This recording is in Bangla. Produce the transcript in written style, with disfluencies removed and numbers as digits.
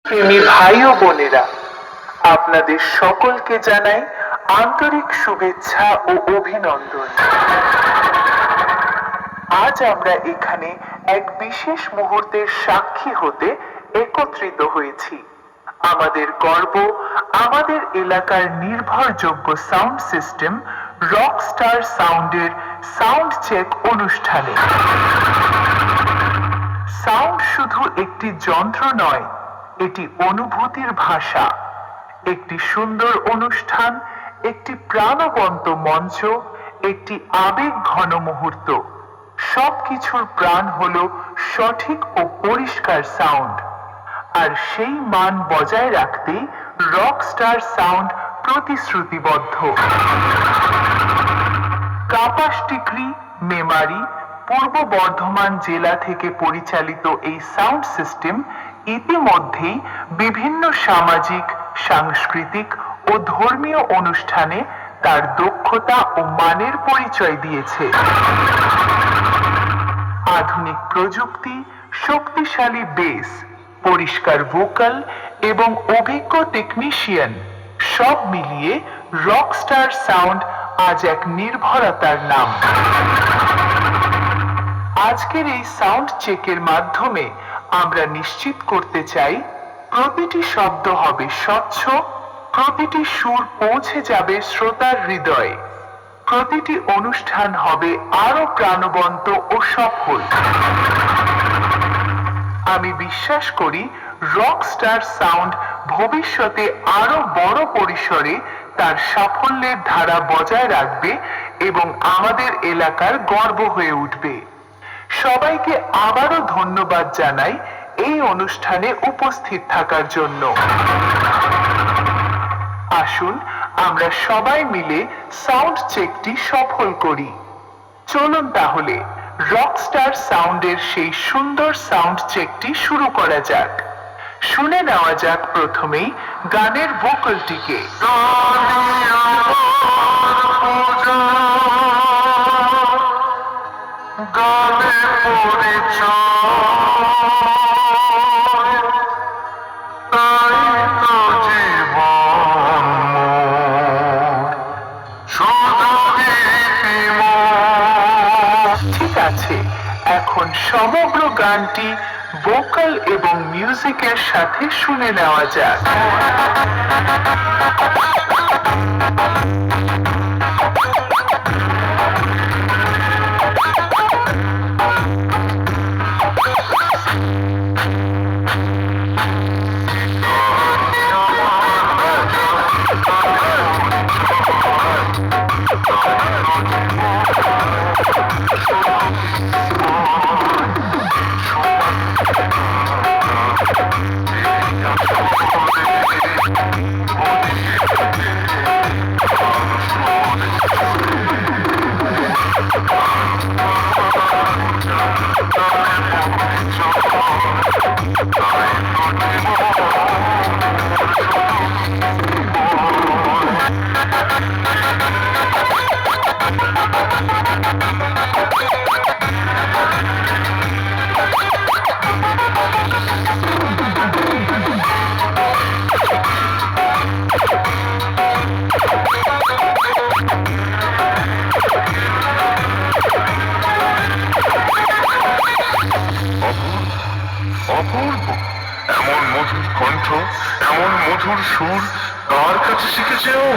প্রেমী ভাই ও বোনেরা, আপনাদের সকলকে জানাই আন্তরিক শুভেচ্ছা ও অভিনন্দন। আজ আমরা এখানে এক বিশেষ মুহূর্তের সাক্ষী হতে একত্রিত হয়েছি। আমাদের গর্ব আমাদের এলাকার নির্ভরযোগ্য সাউন্ড সিস্টেম রকস্টার সাউন্ডের সাউন্ড চেক অনুষ্ঠানে। সাউন্ড শুধু একটি যন্ত্র নয়, এটি অনুভূতির ভাষা। একটি সুন্দর অনুষ্ঠান, একটি প্রাণবন্ত মঞ্চ, একটি আবেগ ঘন মুহূর্ত। সবকিছুর প্রাণ হলো সঠিক ও পরিষ্কার সাউন্ড। আর সেই মান বজায় রাখতেই রকস্টার সাউন্ড প্রতিশ্রুতিবদ্ধ। কাপাসটিক্রি, মেমারি, পূর্ব বর্ধমান জেলা থেকে পরিচালিত এই সাউন্ড সিস্টেম ইতিমধ্যেই বিভিন্ন সামাজিক, সাংস্কৃতিক ও ধর্মীয় অনুষ্ঠানে তার দক্ষতা ও মানের পরিচয় দিয়েছে। আধুনিক প্রযুক্তি, শক্তিশালী বেস, পরিষ্কার ভোকাল এবং অভিজ্ঞ টেকনিশিয়ান সব মিলিয়ে রকস্টার সাউন্ড আজ এক নির্ভরতার নাম। আজকের এই সাউন্ড চেকের মাধ্যমে আমরা নিশ্চিত করতে চাই প্রতিটি শব্দ হবে স্বচ্ছ, প্রতিটি সুর পৌঁছে যাবে শ্রোতার হৃদয়ে, প্রতিটি অনুষ্ঠান হবে আরো প্রাণবন্ত ও সফল। আমি বিশ্বাস করি রকস্টার সাউন্ড ভবিষ্যতে আরো বড় পরিসরে তার সাফল্যের ধারা বজায় রাখবে এবং আমাদের এলাকার গর্ব হয়ে উঠবে। সবাইকে আবারও ধন্যবাদ জানাই এই অনুষ্ঠানে উপস্থিত থাকার জন্য। আসুন আমরা সবাই মিলে সাউন্ড চেকটি সফল করি। চলুন তাহলে রকস্টার সাউন্ডের সেই সুন্দর সাউন্ড চেকটি শুরু করা যাক। শুনে নেওয়া যাক প্রথমেই গানের ভোকালটিকে। ঠিক আছে, এখন সমগ্র গানটি ভোকাল এবং মিউজিকের সাথে শুনে নেওয়া যাক। অপূর্ব, এমন মধুর কণ্ঠ, এমন মধুর সুর কার কাছে শিখেছে ও?